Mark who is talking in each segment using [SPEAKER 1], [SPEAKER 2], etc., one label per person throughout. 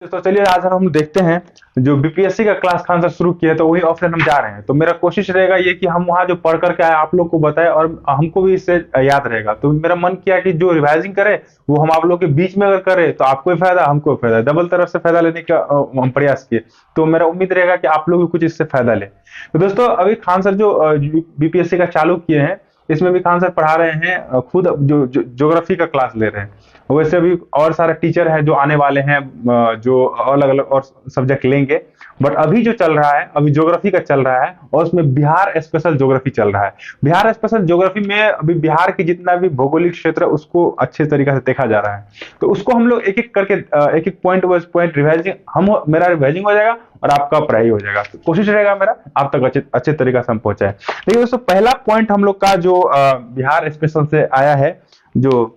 [SPEAKER 1] तो चलिए आज हम देखते हैं जो बीपीएससी का क्लास खान सर शुरू किया है, तो वही ऑप्शन हम जा रहे हैं। तो मेरा कोशिश रहेगा ये कि हम वहाँ जो पढ़ करके आए आप लोग को बताएं और हमको भी इससे याद रहेगा। तो मेरा मन किया कि जो रिवाइजिंग करे वो हम आप लोग के बीच में अगर करे तो आपको भी फायदा हमको भी फायदा, डबल तरफ से फायदा लेने का हम प्रयास किए। तो मेरा उम्मीद रहेगा कि आप लोग भी कुछ इससे फायदा ले। तो दोस्तों अभी खान सर जो बीपीएससी का चालू किए हैं, इसमें भी खान सर पढ़ा रहे हैं, खुद जो ज्योग्राफी का क्लास ले रहे हैं। वैसे भी और सारे टीचर हैं जो आने वाले हैं, जो अलग अलग और सब्जेक्ट लेंगे। बट अभी जो चल रहा है अभी ज्योग्राफी का चल रहा है, और उसमें बिहार स्पेशल ज्योग्राफी चल रहा है। बिहार स्पेशल ज्योग्राफी में अभी बिहार की जितना भी भौगोलिक क्षेत्र है उसको अच्छे तरीके से देखा जा रहा है। तो उसको हम लोग एक एक करके एक एक पॉइंट वाइज पॉइंट रिवाइजिंग, हम मेरा रिवाइजिंग हो जाएगा और आपका पढ़ाई हो जाएगा। तो कोशिश रहेगा मेरा आप तक अच्छे अच्छे तरीके से हम पहुंचाए। देखिए दोस्तों, पहला पॉइंट हम लोग का जो बिहार स्पेशल से आया है, जो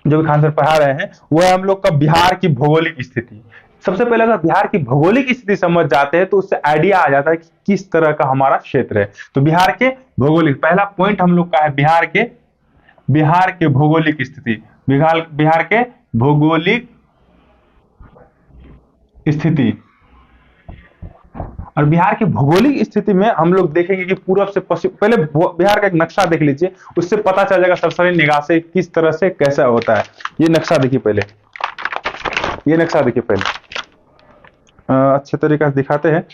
[SPEAKER 1] जो भी खान सर पढ़ा रहे हैं, वो है हम लोग का बिहार की भौगोलिक स्थिति। सबसे पहले अगर बिहार की भौगोलिक स्थिति समझ जाते हैं तो उससे आइडिया आ जाता है कि किस तरह का हमारा क्षेत्र है। तो बिहार के भौगोलिक, पहला पॉइंट हम लोग का है बिहार के भौगोलिक स्थिति। बिहार के भौगोलिक स्थिति। और बिहार की भौगोलिक स्थिति में हम लोग देखेंगे कि पूरब से पश्चिम, पहले बिहार का एक नक्शा देख लीजिए, उससे पता चल जाएगा सरसरी निगाह से किस तरह से कैसा होता है। ये नक्शा देखिए पहले, ये नक्शा देखिए पहले, अच्छे तरीके से दिखाते हैं।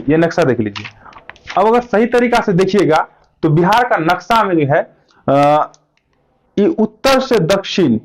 [SPEAKER 1] ये नक्शा देख लीजिए। अब अगर सही तरीका से देखिएगा तो बिहार का नक्शा में जो है ये उत्तर से दक्षिण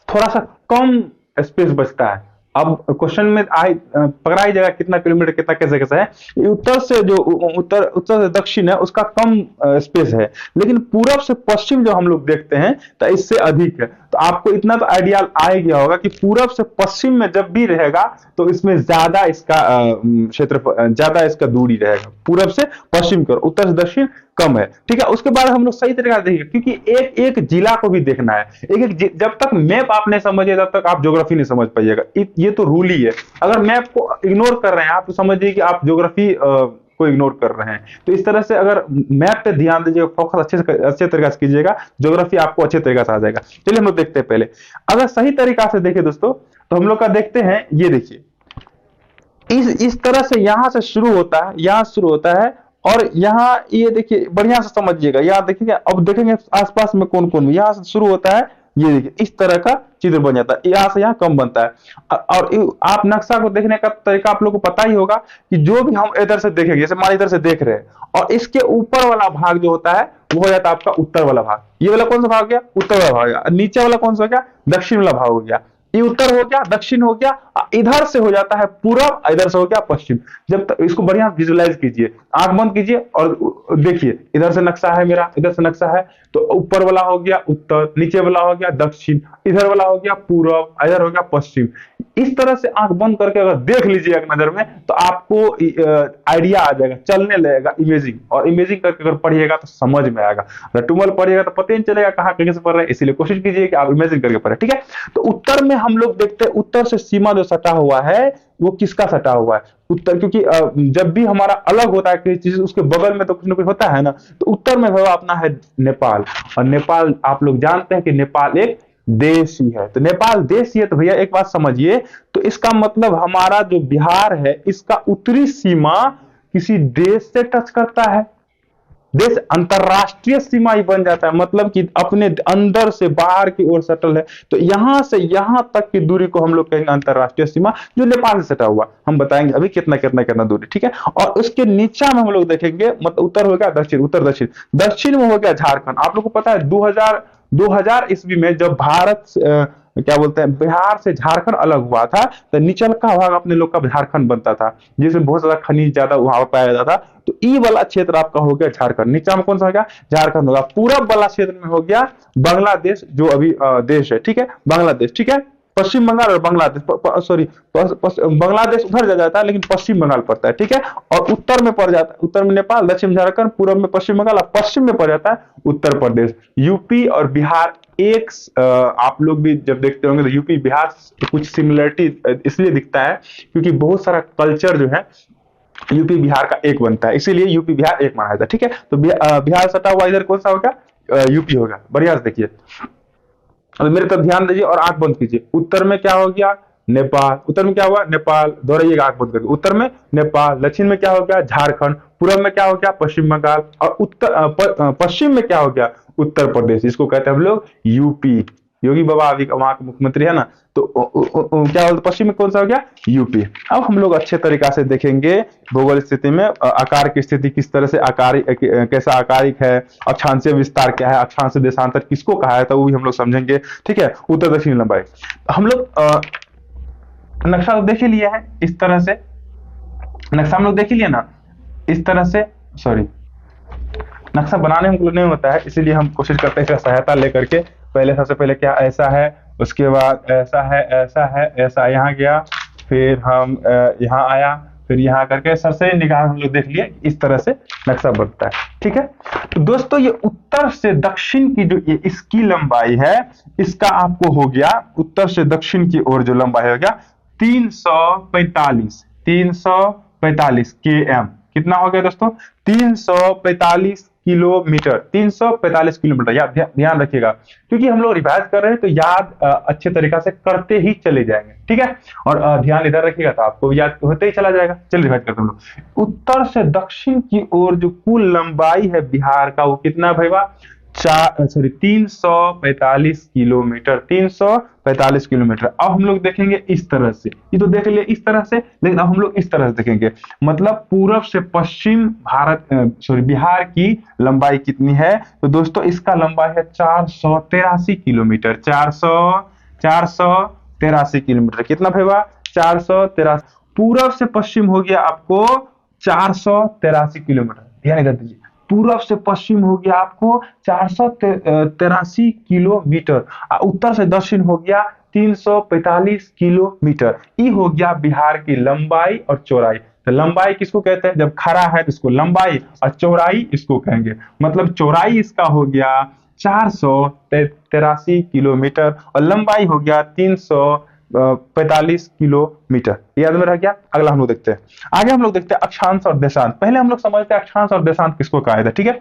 [SPEAKER 1] थोड़ा सा कम स्पेस बचता है। अब क्वेश्चन में पकड़ा ही जाएगा कितना किलोमीटर कितना कैसे कैसे है। ये उत्तर से जो उत्तर से दक्षिण है उसका कम स्पेस है, लेकिन पूरब से पश्चिम जो हम लोग देखते हैं तो इससे अधिक है। तो आपको इतना तो आइडिया आ ही गया होगा कि पूरब से पश्चिम में जब भी रहेगा तो इसमें ज्यादा इसका क्षेत्र, ज्यादा इसका दूरी रहेगा। पूरब से पश्चिम कर, उत्तर से दक्षिण कम है। ठीक है, उसके बाद हम लोग सही तरीके से देखेंगे, क्योंकि एक एक जिला को भी देखना है। जब तक मैप आप नहीं समझिए तब तक आप ज्योग्राफी नहीं समझ पाइएगा। ये तो रूल ही है। अगर मैप को इग्नोर कर रहे हैं आप तो समझिए कि आप ज्योग्राफी को इग्नोर कर रहे हैं। तो इस तरह से अगर मैप पे ध्यान दीजिएगा, फोकस अच्छे तरीके से कीजिएगा, ज्योग्राफी आपको अच्छे तरीके से आ जाएगा। चलिए हम लोग देखते हैं पहले। अगर सही तरीका से देखें दोस्तों तो हम लोग का देखते हैं, ये देखिए इस तरह से यहां से शुरू होता है, यहां शुरू होता है, और यहाँ ये देखिए बढ़िया से समझिएगा। यहाँ देखिए, अब देखेंगे आसपास में कौन कौन, यहाँ से शुरू होता है, ये देखिए इस तरह का चित्र बन जाता है। यहाँ से यहाँ कम बनता है। और आप नक्शा को देखने का तरीका आप लोगों को पता ही होगा कि जो भी हम इधर से देखेंगे, जैसे मान इधर से देख रहे हैं और इसके ऊपर वाला भाग जो होता है वो हो जाता है आपका उत्तर वाला भाग। ये वाला कौन सा भाग गया? उत्तर वाला भाग गया। नीचे वाला कौन सा हो गया? दक्षिण वाला भाग हो गया। ये उत्तर हो गया, दक्षिण हो गया, इधर से हो जाता है पूरब, इधर से हो गया पश्चिम। जब तक इसको बढ़िया विजुलाइज कीजिए, आंख बंद कीजिए और देखिए, इधर से नक्शा है मेरा, इधर से नक्शा है, तो ऊपर वाला हो गया उत्तर, नीचे वाला हो गया दक्षिण, इधर वाला हो गया पूरब, इधर हो गया पश्चिम। इस तरह से आंख बंद करके अगर देख लीजिए एक नजर में तो आपको आइडिया आ जाएगा, चलने लगेगा इमेजिंग। और इमेजिंग करके अगर पढ़िएगा तो समझ में आएगा। रटुमल पढ़िएगा तो पता ही नहीं चलेगा कहाँ कैसे पढ़ रहे हैं। इसीलिए कोशिश कीजिए कि आप इमेजिन करके पढ़े। ठीक है, तो उत्तर में हम लोग देखते हैं, उत्तर से सीमा जो सटा हुआ है वो किसका सटा हुआ है? उत्तर, क्योंकि जब भी हमारा अलग होता है किसी चीज, उसके बगल में तो कुछ ना कुछ होता है ना। तो उत्तर में भैया अपना है नेपाल, और नेपाल आप लोग जानते हैं कि नेपाल एक देश ही है। तो नेपाल देश ही है, तो भैया एक बात समझिए, तो इसका मतलब हमारा जो बिहार है इसका उत्तरी सीमा किसी देश से टच करता है। देश अंतरराष्ट्रीय सीमा ही बन जाता है, मतलब कि अपने अंदर से बाहर की ओर सटल है। तो यहां से यहां तक की दूरी को हम लोग कहेंगे अंतरराष्ट्रीय सीमा, जो नेपाल से सटा हुआ। हम बताएंगे अभी कितना कितना कितना दूरी। ठीक है, और उसके नीचा में हम लोग देखेंगे, मतलब उत्तर हो गया दक्षिण, उत्तर दक्षिण, दक्षिण में हो गया झारखंड। आप लोग को पता है 2000 ईस्वी में जब भारत क्या बोलते हैं, बिहार से झारखंड अलग हुआ था, तो निचल का भाग अपने लोग का झारखंड बनता था, जिसमें बहुत ज्यादा खनिज ज्यादा वहां पाया जाता था। तो ई वाला क्षेत्र आपका हो गया झारखंड। नीचा में कौन सा हो गया? झारखंड होगा। पूरब वाला क्षेत्र में हो गया बांग्लादेश, जो अभी देश है। ठीक है, बांग्लादेश। ठीक है, पश्चिम बंगाल और बांग्लादेश, सॉरी बांग्लादेश उधर जा जाता है लेकिन पश्चिम बंगाल पड़ता है। ठीक है, और उत्तर में पड़ जाता है, उत्तर में नेपाल, दक्षिण में झारखंड, पूर्व में पश्चिम बंगाल, और पश्चिम में पड़ जाता है उत्तर प्रदेश। यूपी और बिहार एक, आप लोग भी जब देखते होंगे तो यूपी बिहार कुछ सिमिलरिटी इसलिए दिखता है क्योंकि बहुत सारा कल्चर जो है यूपी बिहार का एक बनता है, इसीलिए यूपी बिहार एक माना जाता है। ठीक है, तो बिहार सटा हुआ इधर कौन सा होगा? यूपी होगा। बढ़िया से देखिए, अब मेरे तरफ ध्यान दीजिए और आंख बंद कीजिए। उत्तर में क्या हो गया? नेपाल। उत्तर में क्या हुआ? नेपाल। दोहराइएगा आंख बंद करके। उत्तर में नेपाल। दक्षिण में क्या हो गया? झारखंड। पूर्व में क्या हो गया? पश्चिम बंगाल। और पश्चिम में क्या हो गया? उत्तर प्रदेश। इसको कहते हैं हम लोग यूपी। योगी बाबा अभी वहां के मुख्यमंत्री है ना, तो क्या बोलते, पश्चिम में कौन सा हो गया? यूपी। अब हम लोग अच्छे तरीका से देखेंगे भूगोल स्थिति में आकार की स्थिति किस तरह से आकारिक, कैसा आकारिक है, अक्षांशीय विस्तार क्या है, अक्षांशीय देशांतर किसको कहा है, तो वो भी हम लोग समझेंगे। ठीक है, उत्तर दक्षिण लंबाई हम लोग नक्शा तो देख ही लिया है इस तरह से, नक्शा हम लोग देख ही लिया ना इस तरह से। सॉरी, नक्शा बनाने हम लोग नहीं होता है, इसीलिए हम कोशिश करते हैं इसका सहायता लेकर के। पहले सबसे पहले क्या ऐसा है, उसके बाद ऐसा है, ऐसा है, ऐसा यहाँ गया, फिर हम यहाँ आया, फिर यहाँ करके सरसरी निगाह हम लोग देख लिए। इस तरह से नक्शा बनता है। ठीक है, तो दोस्तों ये उत्तर से दक्षिण की जो ये इसकी लंबाई है, इसका आपको हो गया उत्तर से दक्षिण की ओर जो लंबाई हो गया 345 km। कितना हो गया दोस्तों? 345 किलोमीटर। 345 किलोमीटर याद ध्यान रखिएगा, क्योंकि हम लोग रिवाइज कर रहे हैं तो याद अच्छे तरीका से करते ही चले जाएंगे। ठीक है, और ध्यान इधर रखिएगा तो आपको याद होते ही चला जाएगा। चलिए रिवाइज करते हैं हम लोग। उत्तर से दक्षिण की ओर जो कुल लंबाई है बिहार का, वो कितना भैया? 345 किलोमीटर। 345 किलोमीटर। अब हम लोग देखेंगे इस तरह से, ये तो देख लिए इस तरह से, लेकिन अब हम लोग इस तरह से देखेंगे, मतलब पूर्व से पश्चिम बिहार की लंबाई कितनी है? तो दोस्तों इसका लंबाई है 483 किलोमीटर। 483 किलोमीटर। कितना भैया? 483। पूर्व से पश्चिम हो गया आपको 483 किलोमीटर। ध्यान इधर दीजिए, पूर्व से पश्चिम हो गया आपको 483 किलोमीटर। उत्तर से दक्षिण हो गया 345 किलोमीटर। ये हो गया बिहार की लंबाई और चौड़ाई। तो लंबाई किसको कहते हैं? जब खड़ा है तो इसको लंबाई, और चौड़ाई इसको कहेंगे। मतलब चौड़ाई इसका हो गया 483 किलोमीटर और लंबाई हो गया 345 किलोमीटर। याद में रह गया? अगला हम लोग देखते हैं, आगे हम लोग देखते हैं अक्षांश और देशांत। पहले हम लोग समझते हैं अक्षांश और देशांत किसको कहा जाता है। ठीक है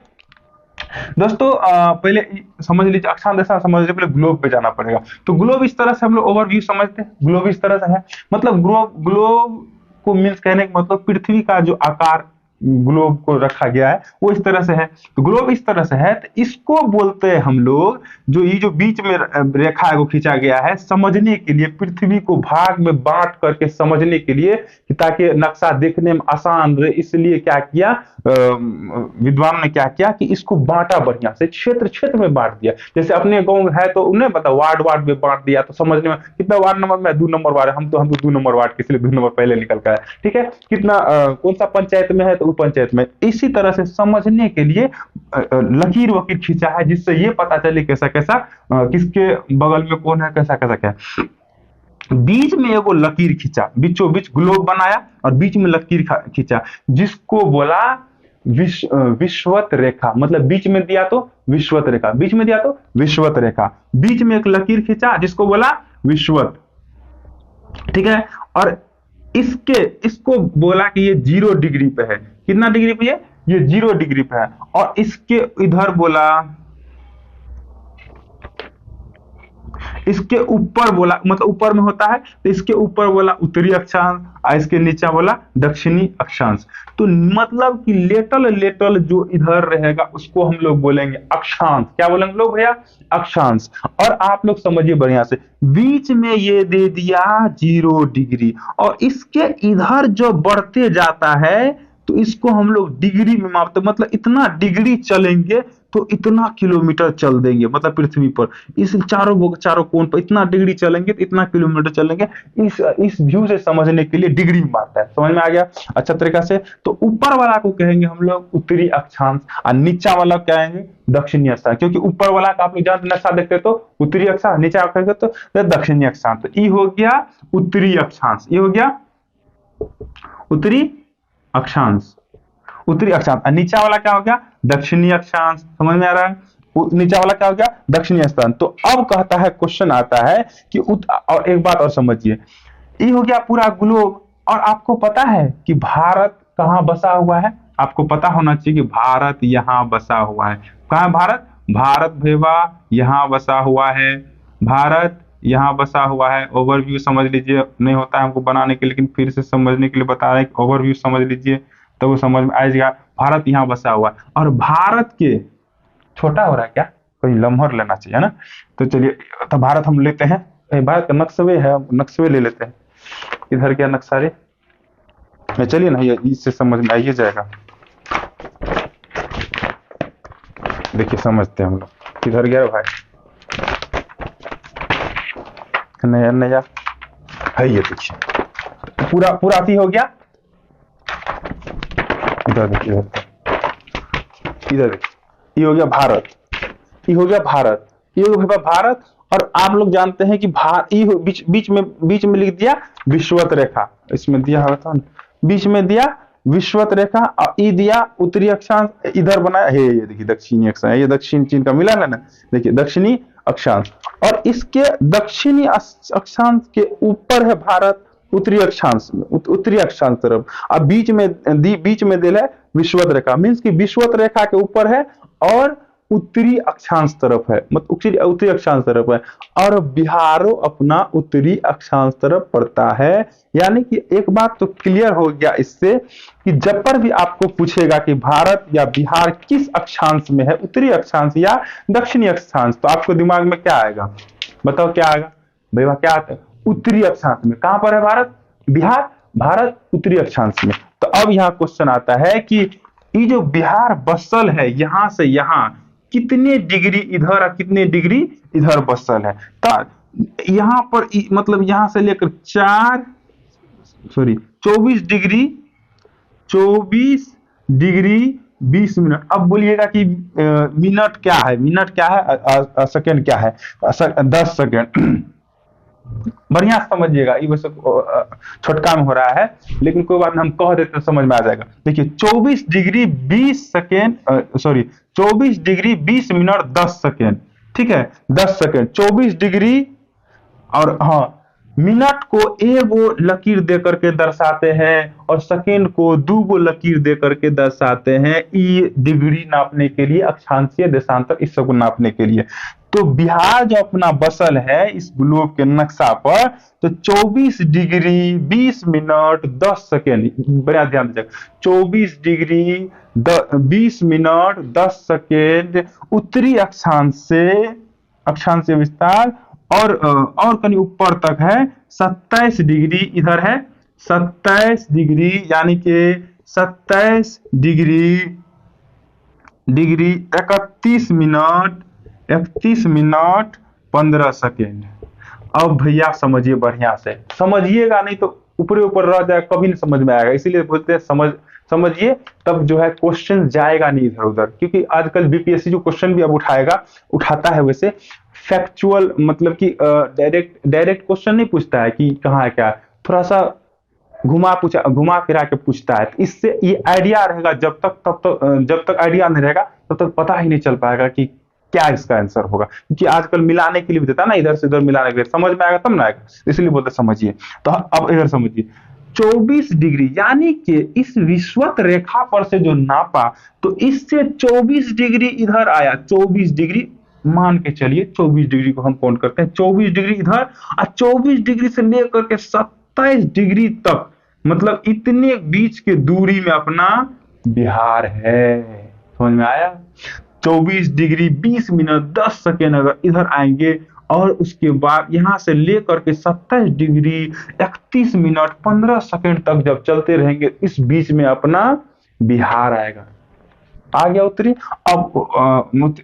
[SPEAKER 1] दोस्तों, पहले समझ लीजिए अक्षांश देशांत समझ लीजिए, पहले ग्लोब पे जाना पड़ेगा। तो ग्लोब इस तरह से हम लोग ओवरव्यू समझते हैं। ग्लोब इस तरह से है, मतलब ग्लोब को मीन्स कहने का मतलब पृथ्वी का जो आकार ग्लोब को रखा गया है वो इस तरह से है। तो ग्लोब इस तरह से है, तो इसको बोलते हैं हम लोग, जो ये जो बीच में रेखा को खींचा गया है समझने के लिए, पृथ्वी को भाग में बांट करके समझने के लिए, ताकि नक्शा देखने में आसान रहे, इसलिए क्या किया विद्वान ने, क्या किया कि इसको बांटा बढ़िया से, क्षेत्र क्षेत्र में बांट दिया। जैसे अपने गांव है तो उन्हें पता वार्ड में बांट दिया, तो समझने में कितना वार्ड नंबर में 2 नंबर वार्ड है, हम तो 2 नंबर वार्ड के, इसलिए 2 नंबर पहले निकल का है। ठीक है, कितना कौन सा पंचायत में है तो पंचायत में। इसी तरह से समझने के लिए लकीर वकीर खींचा है, जिससे ये पता चले कैसा कैसा किसके बगल में कौन है, कैसा कैसा क्या। बीच में एगो लकीर खींचा, बीचों बीच ग्लोब बनाया और बीच में लकीर खींचा, जिसको बोला विश्वत रेखा। मतलब बीच में दिया तो विश्वत रेखा, बीच में दिया तो विश्वत रेखा, बीच में एक लकीर खींचा जिसको बोला विश्वत। ठीक है, और इसको बोला कि ये 0 डिग्री पे है। कितना डिग्री पे? ये 0 डिग्री पे है। और इसके इधर बोला, इसके ऊपर बोला, मतलब ऊपर में होता है तो इसके ऊपर बोला उत्तरी अक्षांश और इसके नीचे बोला दक्षिणी अक्षांश। तो मतलब कि लेटल जो इधर रहेगा उसको हम लोग बोलेंगे अक्षांश। क्या बोलेंगे लोग भैया? अक्षांश। और आप लोग समझिए बढ़िया से, बीच में ये दे दिया 0 डिग्री, और इसके इधर जो बढ़ते जाता है तो इसको हम लोग डिग्री में मापते, मतलब इतना डिग्री चलेंगे तो इतना किलोमीटर चल देंगे, मतलब पृथ्वी पर इस चारों कोण पर इतना डिग्री चलेंगे तो इतना किलोमीटर चलेंगे। इस व्यू से समझने के लिए डिग्री में मारता है। समझ में आ गया अच्छा तरीका से? तो ऊपर वाला को कहेंगे हम लोग उत्तरी अक्षांश और नीचा वाला क्या कहेंगे? दक्षिणी अक्षांश। क्योंकि ऊपर वाला का आप लोग जानते नक्शा देखते तो उत्तरी अक्षांश, नीचा कहेंगे तो दक्षिणी अक्षांश। तो ये हो गया उत्तरी अक्षांश, ये हो गया उत्तरी अक्षांश, उत्तरी अक्षांश। नीचा वाला क्या हो गया? दक्षिणी अक्षांश। समझ में आ रहा है? नीचा वाला क्या हो गया? दक्षिणी अक्षांश। तो अब कहता है, क्वेश्चन आता है कि और एक बात और समझिए, ये हो गया पूरा ग्लोब। और आपको पता है कि भारत कहां बसा हुआ है? आपको पता होना चाहिए कि भारत यहां बसा हुआ है। कहां भारत? भारत भेवा यहां बसा हुआ है। भारत यहाँ बसा हुआ है, ओवरव्यू समझ लीजिए, नहीं होता है हमको बनाने के, लेकिन फिर से समझने के लिए बता रहे हैं कि ओवरव्यू समझ लीजिए तो वो समझ में आएगा। भारत यहाँ बसा हुआ है और भारत के, छोटा हो रहा है क्या, कोई लम्हर लेना चाहिए ना, तो चलिए तो भारत हम लेते हैं, भारत का नक्शे है, नक्शे ले लेते हैं। इधर क्या नक्शा रे, चलिए ना ये इससे समझ में आइए जाएगा। देखिए समझते हैं हम लोग, किधर गया भाई, नया नया है ये, देखिए पूरा पूरा अति हो गया। इधर देखिए, इधर देखिए, ये हो गया भारत, ये हो गया भारत, ये हो गया भारत। और आप लोग जानते हैं कि बीच में लिख दिया विषुवत रेखा, इसमें दिया हुआ था बीच में दिया विषुवत रेखा, और ई दिया उत्तरी अक्षांश, इधर बनाया है ये देखिए दक्षिणी अक्षांश, ये दक्षिण चीन का मिला है ना, देखिए दक्षिणी अक्षांश, और इसके दक्षिणी अक्षांश के ऊपर है भारत, उत्तरी अक्षांश में, उत्तरी अक्षांश तरफ, अब बीच में दिया है विषुवत रेखा, मीन्स कि विषुवत रेखा के ऊपर है और उत्तरी अक्षांश तरफ है, मतलब उत्तरी अक्षांश तरफ है, और बिहारो अपना उत्तरी अक्षांश तरफ पड़ता है। यानी कि एक बात तो क्लियर हो गया इससे कि जब पर भी आपको पूछेगा कि भारत या बिहार किस अक्षांश में है, उत्तरी अक्षांश या दक्षिणी अक्षांश, तो आपको दिमाग में क्या आएगा, बताओ क्या आएगा भैया, क्या आता है, उत्तरी अक्षांश में। कहां पर है भारत, बिहार, भारत उत्तरी अक्षांश में। तो अब यहाँ क्वेश्चन आता है कि ये जो बिहार बसल है यहां से यहां कितने डिग्री इधर और कितने डिग्री इधर बसल है, तो यहां पर मतलब यहां से लेकर 24 डिग्री 20 मिनट। अब बोलिएगा कि मिनट क्या है, मिनट क्या है, सेकंड क्या है, 10 सेकंड। बढ़िया समझिएगा, ये वैसे छोटका में हो रहा है लेकिन कोई बात नहीं, हम कह देते तो समझ में आ जाएगा। देखिए 24 degree 20 second, 24 degree 20 minute 10 second, ठीक है 10 सेकेंड, 24 डिग्री, और हाँ मिनट को एगो लकीर दे करके दर्शाते हैं और सेकेंड को दूगो लकीर दे करके दर्शाते हैं, ई डिग्री नापने के लिए, अक्षांशीय देशांतर इस सब को नापने के लिए। तो बिहार जो अपना बसल है इस ग्लोब के नक्शा पर, तो 24 डिग्री 20 मिनट 10 सेकेंड, बड़ा ध्यान दीजिएगा, 24 डिग्री 20 मिनट 10 सेकेंड उत्तरी अक्षांश से विस्तार, और कहीं ऊपर तक है 27 डिग्री, इधर है 27 डिग्री, यानी कि 27 डिग्री 31 मिनट 15 सेकेंड। अब भैया समझिए, बढ़िया से समझिएगा, नहीं तो ऊपर रह जाएगा, कभी नहीं समझ में आएगा। इसीलिए बोलते हैं समझिए, तब जो है क्वेश्चन जाएगा नहीं इधर उधर, क्योंकि आजकल बीपीएससी जो क्वेश्चन भी अब उठाता है वैसे फैक्चुअल, मतलब कि डायरेक्ट क्वेश्चन नहीं पूछता है कि कहाँ है क्या, थोड़ा सा घुमा फिरा के पूछता है। इससे ये आइडिया रहेगा, जब तक आइडिया नहीं रहेगा तब तक पता ही नहीं चल पाएगा कि क्या इसका आंसर होगा, क्योंकि आजकल मिलाने के लिए भी देता है ना, इधर से उधर मिलाने के लिए, समझ में आएगा तब ना आएगा, इसलिए बोलते समझिए। तो अब इधर समझिए 24 डिग्री, यानी कि इस विषुवत रेखा पर से जो नापा, तो इससे 24 डिग्री इधर आया, 24 डिग्री मान के चलिए, 24 डिग्री को हम काउंट करते हैं, 24 डिग्री इधर, और 24 डिग्री से लेकर के 27 डिग्री तक, मतलब इतने बीच के दूरी में अपना बिहार है। समझ में आया, 24 डिग्री 20 मिनट 10 सेकेंड अगर इधर आएंगे, और उसके बाद यहां से लेकर के 27 डिग्री 31 मिनट 15 सेकेंड तक जब चलते रहेंगे, इस बीच में अपना बिहार आएगा। आ गया उत्तरी, अब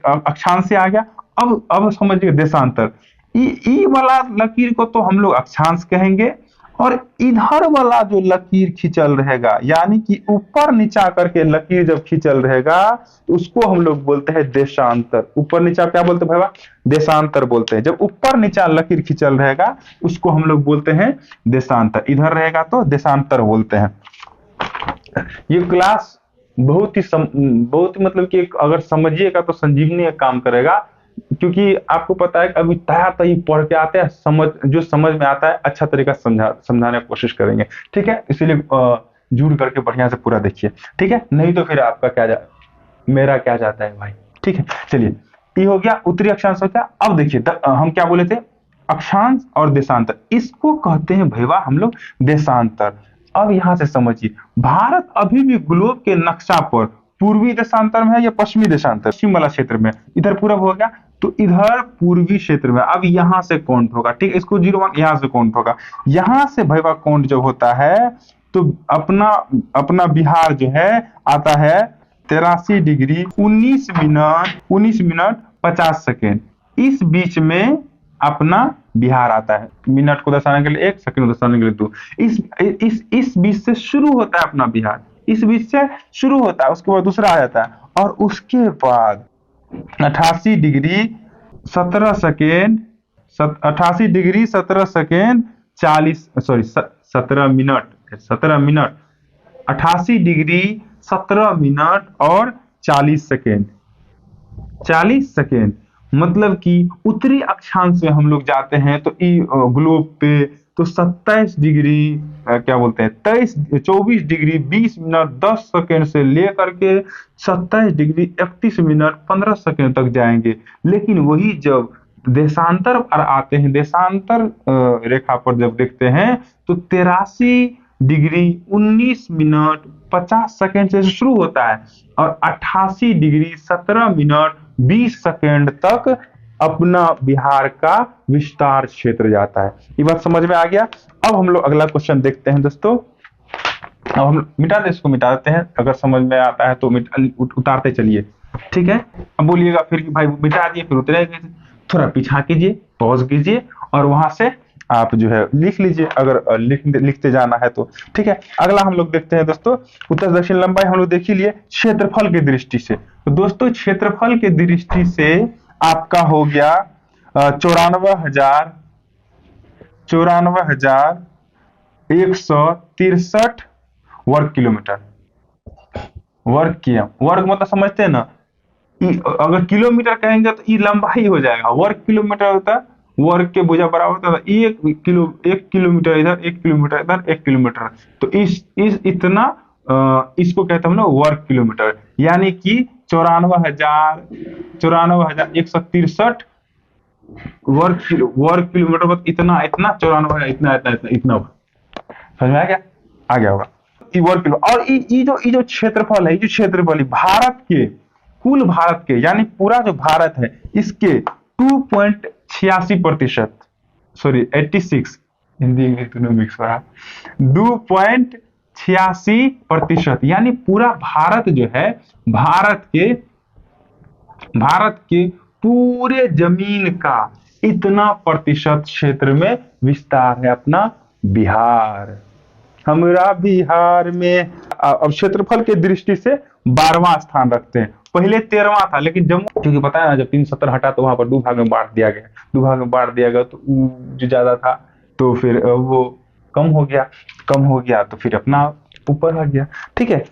[SPEAKER 1] अक्षांश से आ गया। अब समझिए देशांतर, ई वाला लकीर को तो हम लोग अक्षांश कहेंगे, और इधर वाला जो लकीर खिंचल रहेगा, यानी कि ऊपर नीचा करके लकीर जब खिंचल रहेगा, उसको हम लोग बोलते हैं देशांतर। ऊपर नीचा क्या बोलते हैं भाई, देशांतर बोलते हैं। जब ऊपर नीचा लकीर खिंचल रहेगा उसको हम लोग बोलते हैं देशांतर, इधर रहेगा तो देशांतर बोलते हैं। ये क्लास बहुत ही मतलब कि अगर समझिएगा तो संजीवनी का काम करेगा, क्योंकि आपको पता है कि अभी तय पढ़ के आते हैं, जो समझ में आता है अच्छा तरीका समझाने की कोशिश करेंगे, ठीक है। इसीलिए जुड़ करके बढ़िया से पूरा देखिए, ठीक है, नहीं तो फिर आपका मेरा क्या जाता है भाई, ठीक है। चलिए ये हो गया उत्तरी अक्षांश हो गया। अब देखिए हम क्या बोले थे, अक्षांश और देशांतर, इसको कहते हैं भैया हम लोग देशांतर। अब यहां से समझिए, भारत अभी भी ग्लोब के नक्शा पर पूर्वी देशांतर में है या पश्चिमी देशांतर, पश्चिम वाला क्षेत्र में, इधर पूरब हो गया तो इधर पूर्वी क्षेत्र में। अब यहां से काउंट होगा, ठीक है, इसको 0 यहां से काउंट होगा, यहां से भैया काउंट जब होता है तो अपना बिहार जो है आता है 83 डिग्री 19 मिनट 50 सेकेंड। इस बीच में अपना बिहार आता है, मिनट को दर्शाने के लिए 1, सेकंड को दर्शाने के लिए 2। इस बीच से शुरू होता है अपना बिहार, इस बीच से शुरू होता है, उसके बाद दूसरा आ जाता है, और उसके बाद 88 degree 17 second 88 degree 17 second 17 minute 88 degree 17 minute और 40 सेकेंड 40 सेकेंड। मतलब कि उत्तरी अक्षांश में हम लोग जाते हैं तो ग्लोब पे तो 27 डिग्री क्या बोलते हैं 24 डिग्री 20 मिनट 10 सेकेंड से लेकर के 27 डिग्री 31 मिनट 15 सेकेंड तक जाएंगे। लेकिन वही जब देशांतर पर आते हैं, देशांतर रेखा पर जब देखते हैं तो 83 डिग्री 19 मिनट 50 सेकेंड से शुरू होता है और 88 डिग्री 17 मिनट 20 सेकेंड तक अपना बिहार का विस्तार क्षेत्र जाता है। ये बात समझ में आ गया। अब हम लोग अगला क्वेश्चन देखते हैं दोस्तों। अब हम मिटा दे, इसको मिटा देते हैं, अगर समझ में आता है तो उतारते चलिए, ठीक है। अब बोलिएगा फिर कि भाई मिटा दिए फिर उतरे, थोड़ा पीछा कीजिए, पॉज कीजिए और वहां से आप जो है लिख लीजिए, अगर लिखते जाना है तो, ठीक है। अगला हम लोग देखते हैं दोस्तों, उत्तर दक्षिण लंबाई हम लोग देख ही लिए क्षेत्रफल की दृष्टि से। तो दोस्तों क्षेत्रफल की दृष्टि से आपका हो गया 94,163 वर्ग किलोमीटर। वर्ग मतलब समझते हैं ना, अगर किलोमीटर कहेंगे तो ये लंबाई हो जाएगा, वर्ग किलोमीटर होता है, वर्ग के भुजा बराबर होता है 1 किलोमीटर इधर, 1 किलोमीटर इधर, 1 किलोमीटर। तो इस इतना इसको कहते हैं हम लोग वर्ग किलोमीटर, यानी कि 94,163 वर्ग किलोमीटर बस इतना 94,000 इतना समझ में आ गया? आ गया होगा ये वर्ग किलो। और ये जो क्षेत्रफल है, ये जो क्षेत्रफल भारत के कुल भारत के यानी पूरा जो भारत है इसके 2.86%, सॉरी 86, हिंदी इंग्लिश दोनों मिक्स हो रहा है, 2.86%, यानी पूरा भारत जो है भारत के पूरे जमीन का इतना प्रतिशत क्षेत्र में विस्तार है अपना बिहार, हमारा बिहार में। अब क्षेत्रफल के दृष्टि से 12वां स्थान रखते हैं, पहले 13वां था, लेकिन जम्मू क्योंकि पता है ना जब 370 हटा तो वहां पर 2 भाग में बांट दिया गया, तो जो ज्यादा था तो फिर वो कम हो गया तो फिर अपना ऊपर आ गया, ठीक है।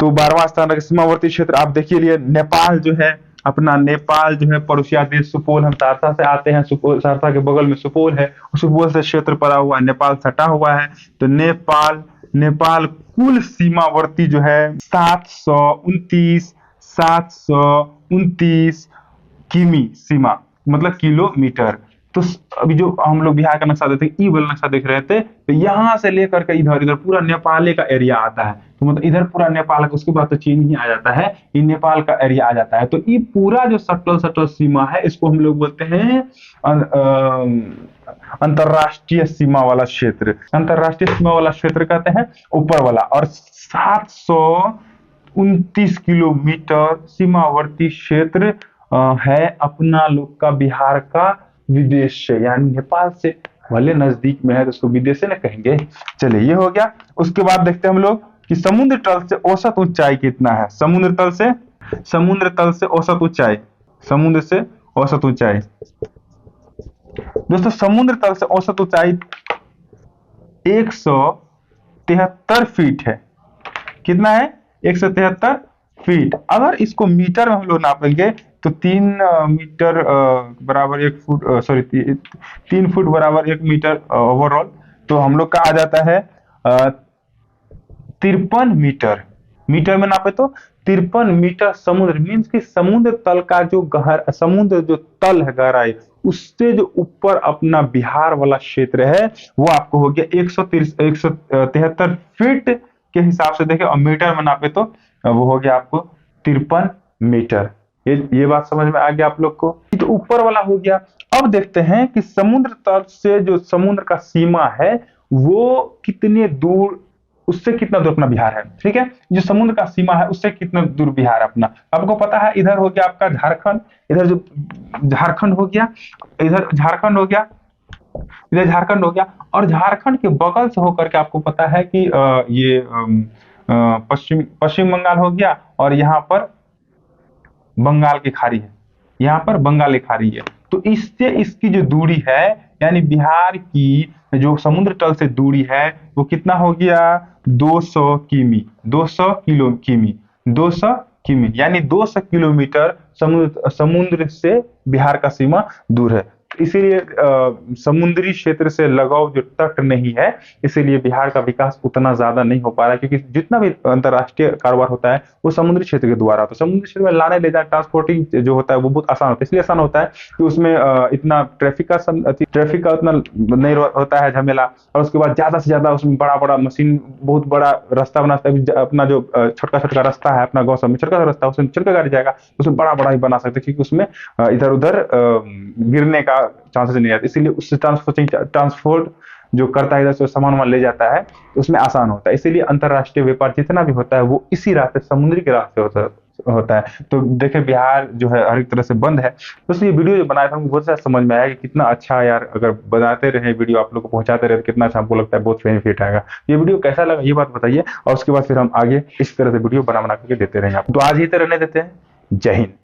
[SPEAKER 1] तो 12वां स्थान रखे। सीमावर्ती क्षेत्र आप देखिए लिए नेपाल जो है, अपना नेपाल जो है पड़ोसिया देश सुपौल, हम सहरसा से आते हैं, सुपौल सहरसा के बगल में सुपौल है, सुपौल से क्षेत्र पड़ा हुआ है, नेपाल सटा हुआ है। तो नेपाल कुल सीमावर्ती जो है 729 किमी सीमा मतलब किलोमीटर। तो अभी जो हम लोग बिहार का नक्शा देखते हैं, ई वाला नक्शा देख रहे थे, तो यहाँ से लेकर के इधर पूरा नेपाल का एरिया आता है, तो मतलब इधर पूरा नेपाल का, उसके बाद तो चीन ही आ जाता है, ये नेपाल का एरिया आ जाता है। तो ये पूरा जो सटल सीमा है इसको हम लोग बोलते हैं अंतरराष्ट्रीय सीमा वाला क्षेत्र। अंतरराष्ट्रीय सीमा वाला क्षेत्र कहते हैं ऊपर वाला। और 729 किलोमीटर सीमावर्ती क्षेत्र है अपना लोग का बिहार का विदेश से, यानी नेपाल से भले नजदीक में है तो उसको विदेश से ना कहेंगे। चलिए ये हो गया। उसके बाद देखते हैं हम लोग कि समुद्र तल से औसत ऊंचाई कितना है। समुद्र तल से औसत ऊंचाई, समुद्र से औसत ऊंचाई दोस्तों, समुद्र तल से औसत ऊंचाई 173 फीट है। कितना है? 173 फीट। अगर इसको मीटर में हम लोग नापेंगे तो 3 मीटर बराबर 1 फुट, सॉरी 3 फुट बराबर 1 मीटर ओवरऑल, तो हम लोग का आ जाता है 53 मीटर। मीटर में नापे तो 53 मीटर समुद्र, मीन्स कि समुद्र तल का जो समुद्र जो तल है गहराई, उससे जो ऊपर अपना बिहार वाला क्षेत्र है वो आपको हो गया 173 फीट के हिसाब से देखें और मीटर में नापे तो वो हो गया आपको 53 मीटर। ये बात समझ में आ गया आप लोग को। तो ऊपर वाला हो गया। अब देखते हैं कि समुद्र तल से जो समुद्र का सीमा है वो कितने दूर, उससे कितना दूर अपना बिहार है। ठीक है, जो समुद्र का सीमा है उससे कितना दूर बिहार अपना, आपको पता है। इधर हो गया आपका झारखंड, इधर जो झारखंड हो गया, इधर झारखंड हो गया, इधर झारखंड हो गया, और झारखंड के बगल से होकर के आपको पता है कि ये पश्चिम बंगाल हो गया, और यहाँ पर बंगाल की खाड़ी है, यहाँ पर बंगाल की खाड़ी है। तो इससे इसकी जो दूरी है, यानी बिहार की जो समुद्र तल से दूरी है वो कितना हो गया 200 किमी, 200 किमी, यानी 200 किलोमीटर समुद्र से बिहार का सीमा दूर है। इसीलिए समुद्री क्षेत्र से लगाव जो तट नहीं है, इसीलिए बिहार का विकास उतना ज्यादा नहीं हो पा रहा है, क्योंकि जितना भी अंतरराष्ट्रीय कारोबार होता है वो समुद्री क्षेत्र के द्वारा होता है। समुद्री क्षेत्र में लाने ले जाने ट्रांसपोर्टिंग जो होता है वो बहुत आसान होता है। इसलिए आसान होता है कि उसमें इतना ट्रैफिक का उतना नहीं होता है झमेला, और उसके बाद ज्यादा से ज्यादा उसमें बड़ा बड़ा मशीन, बहुत बड़ा रास्ता बनाता है। अपना जो छोटा छोटा रास्ता है अपना गाँव सब में, छोटा सा रास्ता, उसमें चल के गाड़ी जाएगा, उसमें बड़ा बड़ा ही बना सकते हैं, क्योंकि उसमें इधर उधर गिरने का चांसेस नहीं रहते। इसीलिए उससे ट्रांसपोर्ट जो करता है, इधर से सामान ले जाता है, तो उसमें आसान होता है। इसीलिए अंतरराष्ट्रीय व्यापार जितना भी होता है वो इसी रास्ते, समुद्री के रास्ते होता है। तो देखे बिहार जो है हर एक तरह से बंद है। तो इसलिए वीडियो जो बनाया था हमको बहुत सारा समझ में आया कि कितना अच्छा यार, अगर बनाते रहे वीडियो, आप लोग को पहुंचाते रहे, तो कितना अच्छा हमको लगता है, बहुत बेनिफिट आएगा। ये वीडियो कैसा लगा ये बात बताइए, और उसके बाद फिर हम आगे इस तरह से वीडियो बना करके देते रहेंगे। तो आज ही तरह रहने देते हैं। जय हिंद।